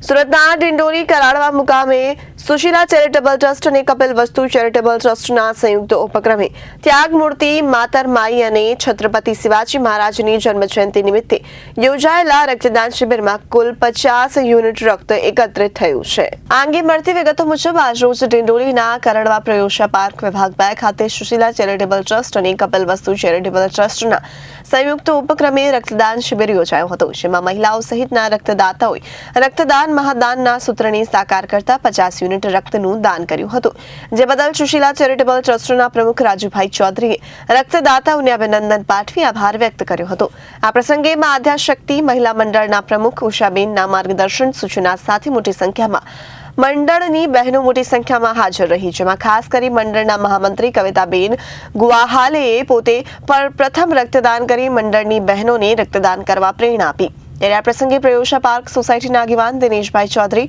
સુરતના ડિંડોલી કરાડવા મુકામે Sushila charitable trust અને કપિલ વસ્તુ ચેરિટેબલ ટ્રસ્ટના સંયુક્ત ઉપક્રમે ત્યાગ મૂર્તિ માતર માઈ અને છત્રપતિ શિવાજી મહારાજની જન્મજયંતિ નિમિત્તે યોજાયેલા રક્તદાન શિબિરમાં કુલ 50 યુનિટ રક્ત એકત્રિત થયું છે। આ અંગે મળતી વિગતો મુજબ આજરોજ ડિંડોલીના કરાડવા પ્રયોગશાળા પાર્ક વિભાગ 2 ખાતે સુશીલા ચેરિટેબલ ટ્રસ્ટ અને કપિલ વસ્તુ ચેરિટેબલ ટ્રસ્ટના સંયુક્ત ઉપક્રમે રક્તદાન શિબિર યોજાયો હતો, જેમાં મહિલાઓ સહિતના રક્તદાતાઓએ રક્તદાન મહાદાનના સૂત્રને સાકાર કરતા 50 યુનિટ રક્તનું દાન કર્યું હતું, જે બદલ સુશીલા ચેરિટેબલ ટ્રસ્ટના પ્રમુખ રાજુભાઈ ચૌધરીએ રક્તદાતાઓને અભિનંદન પાઠવી આભાર વ્યક્ત કર્યો હતો। આ પ્રસંગે માં આદ્યાશક્તિ મહિલા મંડળના પ્રમુખ ઉષાબેનના માર્ગદર્શન સૂચના સાથે મોટી સંખ્યામાં મંડળની બહેનો મોટી સંખ્યામાં હાજર રહી, જેમાં ખાસ કરી મંડળના મહામંત્રી કવિતાબેન ગુવાહાલેએ પોતે પ્રથમ રક્તદાન કરી મંડળની બહેનોને રક્તદાન કરવા પ્રેરણા આપી। ત્યારે આ પ્રસંગે પ્રયોગશાળા પાર્ક સોસાયટીના આગેવાન દિનેશભાઈ ચૌધરી,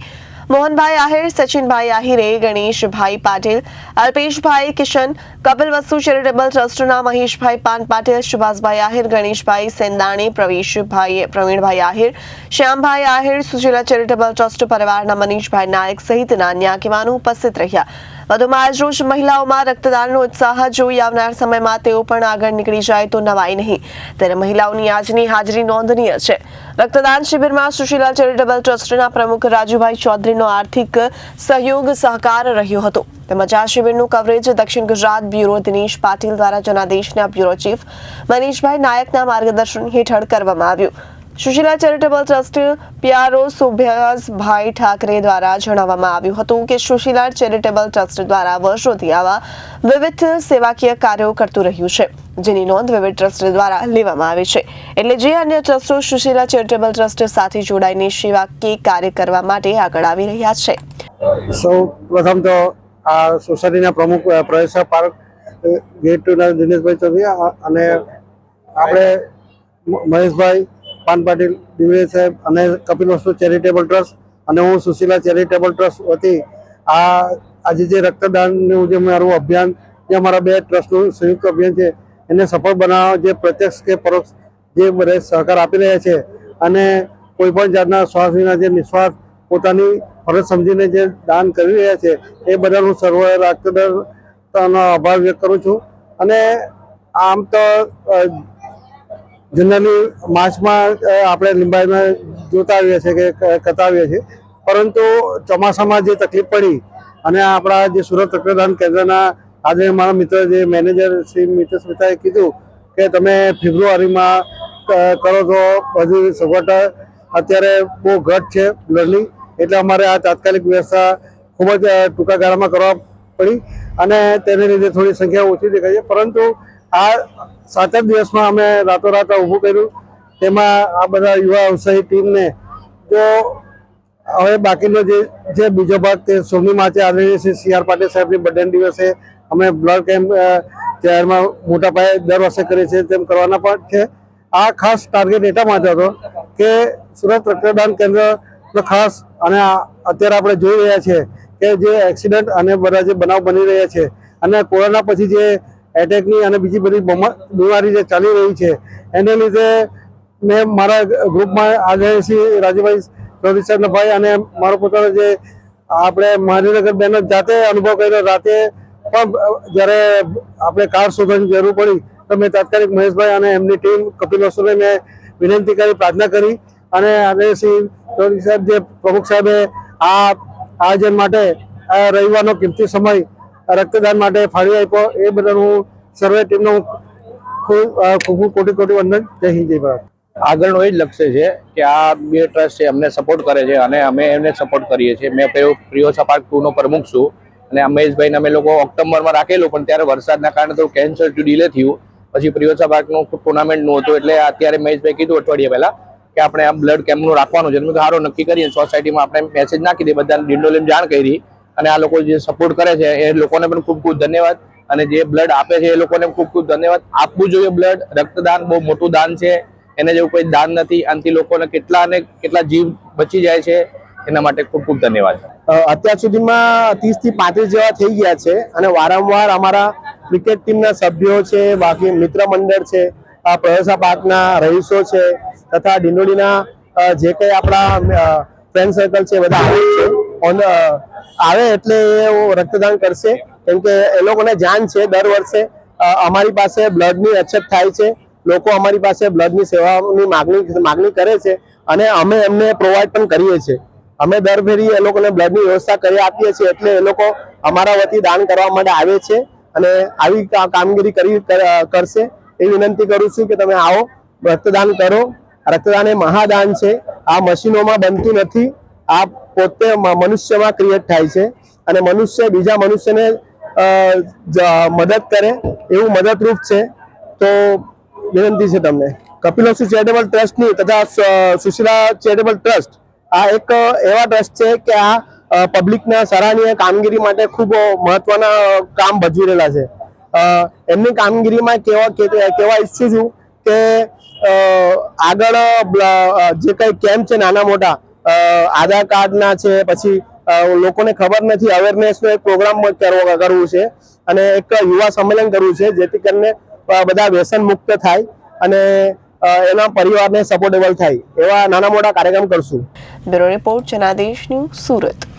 મોહનભાઈ આહિર, સચિનભાઈ આહિરે, ગણેશભાઈ પાટીલ, અલ્પેશભાઈ કિશન, કપિલ વસ્તુ ચેરિટેબલ ટ્રસ્ટના મહેશભાઈ પાન પાટીલ, સુભાષભાઈ આહિર, ગણેશભાઈ સેંદાણી, પ્રવીણભાઈ આહિર, શ્યામભાઈ આહિર, સુશીલા ચેરિટેબલ ટ્રસ્ટ પરિવારના મનીષભાઈ નાયક સહિતના અન્ય આગેવાનો ઉપસ્થિત રહ્યા। વધુમાં આજરોજ મહિલાઓમાં રક્તદાનનો ઉત્સાહ જોઈ આવનાર સમયમાં તેઓ પણ આગળ નીકળી જાય તો નવાઈ નહીં, ત્યારે મહિલાઓની આજની હાજરી નોંધનીય છે। રક્તદાન શિબિરમાં સુશીલા ચેરિટેબલ ટ્રસ્ટના પ્રમુખ રાજુભાઈ ચૌધરીનો આર્થિક સહયોગ સહકાર રહ્યો હતો, તેમજ આ શિબિરનું કવરેજ દક્ષિણ ગુજરાત બ્યુરો દિનેશ પાટીલ દ્વારા જનાદેશના બ્યુરો ચીફ મનીષભાઈ નાયકના માર્ગદર્શન હેઠળ કરવામાં આવ્યું। Sushila charitable trust PRO Subhashbhai Thackeray દ્વારા જણાવવામાં આવ્યું હતું કે સુશીલા ચેરિટેબલ ટ્રસ્ટ દ્વારા વર્ષોથી આવા વિવિધ સેવાકીય કાર્યો કરતું રહ્યું છે, જેની નોંધ વિવિધ ટ્રસ્ટ દ્વારા લેવામાં આવે છે, એટલે જે અન્ય ટ્રસ્ટો સુશીલા ચેરિટેબલ ટ્રસ્ટ સાથે જોડાઈને સેવાકીય કાર્ય કરવા માટે આગળ આવી રહ્યા છે। સૌ પ્રથમ તો આ સોસાયટીના પ્રમુખ પ્રયોગશાળા પાર્ક ગેટ 2ના દિનેશભાઈ ચૌધરી અને આપણે મહેશભાઈ પાન પાટીલ દિવેશ સાહેબ અને કપિલ વસ્તુ ચેરિટેબલ ટ્રસ્ટ અને હું સુશીલા ચેરિટેબલ ટ્રસ્ટ વતી આજે જે રક્તદાનનું જે મારું અભિયાન, જે અમારા 2 ટ્રસ્ટનું સંયુક્ત અભિયાન છે, એને સફળ બનાવવા જે પ્રત્યક્ષ કે પરોક્ષ જે બધા સહકાર આપી રહ્યા છે અને કોઈ પણ જાતના સ્વાર્થ વિના જે નિસ્વાર્થ પોતાની ફરજ સમજીને જે દાન કરી રહ્યા છે, એ બદલ હું સર્વ રક્તદાતાનો આભાર વ્યક્ત કરું છું। અને આમ તો જનરલી માર્ચમાં આપણે લીંબાઈમાં જોતા આવીએ છીએ કે કરતા આવીએ છીએ, પરંતુ ચોમાસામાં જે તકલીફ પડી અને આપણા જે સુરત રક્તદાન કેન્દ્રના આજે મારા મિત્ર જે મેનેજર શ્રી મિત્ર સ્મિતાએ કીધું કે તમે ફેબ્રુઆરીમાં કરો તો બધી સગવડ અત્યારે બહુ ઘટ છે બ્લડની, એટલે અમારે આ તાત્કાલિક વ્યવસ્થા ખૂબ જ ટૂંકા ગાળામાં કરવા પડી અને તેને લીધે થોડી સંખ્યા ઓછી દેખાય છે, પરંતુ આ 7 દિવસમાં અમે રાતોરાત ઊભું કર્યું। તેમાં આ બધા યુવા ઉત્સાહી ટીમને જો હવે બાકીનો જે બીજો ભાગ તે 16મી માર્ચે આદરણીય શ્રી સી આર પાટીલ સાહેબની બર્થડે દિવસે અમે બ્લડ કેમ્પ શહેરમાં મોટા પાયે દર વર્ષે કરીએ છીએ, તેમ કરવાના પણ છે। આ ખાસ ટાર્ગેટ એટલા માટે હતો કે સુરત રક્તદાન કેન્દ્ર ખાસ અને અત્યારે આપણે જોઈ રહ્યા છીએ કે જે એક્સિડન્ટ અને બધા જે બનાવ બની રહ્યા છે અને કોરોના પછી જે એટેકની અને બીજી બધી બીમારી જે ચાલી રહી છે, એને લીધે મેં મારા ગ્રુપમાં આજે શ્રી રાજુભાઈ ચૌધરી સાહેબના ભાઈ અને મારો પોતાનો જે આપણે મહાનગર બહેનો જાતે અનુભવ કર્યો, રાતે પણ જ્યારે આપણે કાર શોધવાની જરૂર પડી તો મેં તાત્કાલિક મહેશભાઈ અને એમની ટીમ કપિલ વસ્તુને મેં વિનંતી કરી, પ્રાર્થના કરી અને આજે શ્રી ચૌધરી સાહેબ જે પ્રમુખ સાહેબે આ આયોજન માટે રવિવારનો કિંમતી સમય રક્તદાન માટે ફાળવી આપ્યો, એ બદલ હું સર્વે ટીમનો ખૂબ કોટી વંદન। જય હિન્દ, જય ભારત। આગળનો એ જ લક્ષ્ય છે કે આ 2 ટ્રસ્ટ છે અમને સપોર્ટ કરે છે અને અમે એમને સપોર્ટ કરીએ છીએ। મેં પ્રિયોસા પાર્ક 2નો પ્રમુખ છું અને અમેશભાઈને અમે લોકો ઓક્ટોબરમાં રાખેલું, પણ ત્યારે વરસાદના કારણે થોડું કેન્સલ ડિલે થયું, પછી પ્રિયોસા પાર્કનું ટુર્નામેન્ટનું હતું, એટલે અત્યારે મહેશભાઈ કીધું અઠવાડિયા પહેલા કે આપણે આ બ્લડ કેમ્પનું રાખવાનું છે, સારું નક્કી કરીએ। સોસાયટીમાં આપણે મેસેજ નાખી દઈએ, બધાને ડિંડોલીમાં જાણ કરી અને આ લોકો જે સપોર્ટ કરે છે એ લોકોને પણ ખૂબ ખૂબ ધન્યવાદ અને જે બ્લડ આપે છે એ લોકોને ખૂબ ખૂબ ધન્યવાદ। આપવું જોઈએ બ્લડ, રક્તદાન બહુ મોટું દાન છે, એને જેવું કોઈ દાન નથી, આનાથી લોકોને કેટલા જીવ બચી જાય છે, એના માટે ખૂબ ખૂબ ધન્યવાદ। અત્યાર સુધીમાં 30 થી 35 જેવા થઈ ગયા છે અને વારંવાર અમારા ક્રિકેટ ટીમના સભ્યો છે, બાકી મિત્ર મંડળ છે, પ્રયોગશાળા પાર્કના રહીશો છે તથા ડિંડોલીના જે કંઈ આપણા ફ્રેન્ડ સર્કલ છે એ બધા આવે છે આવે એટલે એ રક્તદાન કરશે, કેમ કે એ લોકોને જાણ છે દર વર્ષે અમારી પાસે બ્લડની અછત થાય છે, લોકો અમારી પાસે બ્લડની સેવાની માગણી કરે છે અને અમે એમને પ્રોવાઈડ પણ કરીએ છીએ. અમે દર ફેરી એ લોકોને બ્લડની વ્યવસ્થા કરી આપીએ છીએ, એટલે એ લોકો અમારા વતી દાન કરવા માટે આવે છે અને આવી કામગીરી કરશે એ વિનંતી કરું છું કે તમે આવો, રક્તદાન કરો. રક્તદાન એ મહાદાન છે. આ મશીનોમાં બનતું નથી, આ પોતે મનુષ્યમાં ક્રિએટ થાય છે અને મનુષ્ય બીજા મનુષ્યને મદદ કરે એવું મદદરૂપ છે. તો વિનંતી છે તમને. કપિલવસ્તુ ચેરિટેબલ ટ્રસ્ટની તથા સુશીલા ચેરિટેબલ ટ્રસ્ટ આ એક એવા ટ્રસ્ટ છે કે આ પબ્લિકના સરાહનીય કામગીરી માટે ખૂબ મહત્વના કામ ભજવી રહેલા છે. એમની કામગીરીમાં કેવા ઈચ્છું છું કે આગળ જે કઈ કેમ્પ છે નાના મોટા આધાર કાર્ડના છે, પછી લોકોને ખબર નથી, અવેરનેસનો એક પ્રોગ્રામ કરવું છે અને એક યુવા સંમેલન કરવું છે, જેથી કરીને બધા વ્યસન મુક્ત થાય અને એના પરિવારને સપોર્ટેબલ થાય એવા નાના મોટા કાર્યક્રમ કરશું. Bureau report Janadesh news, Surat.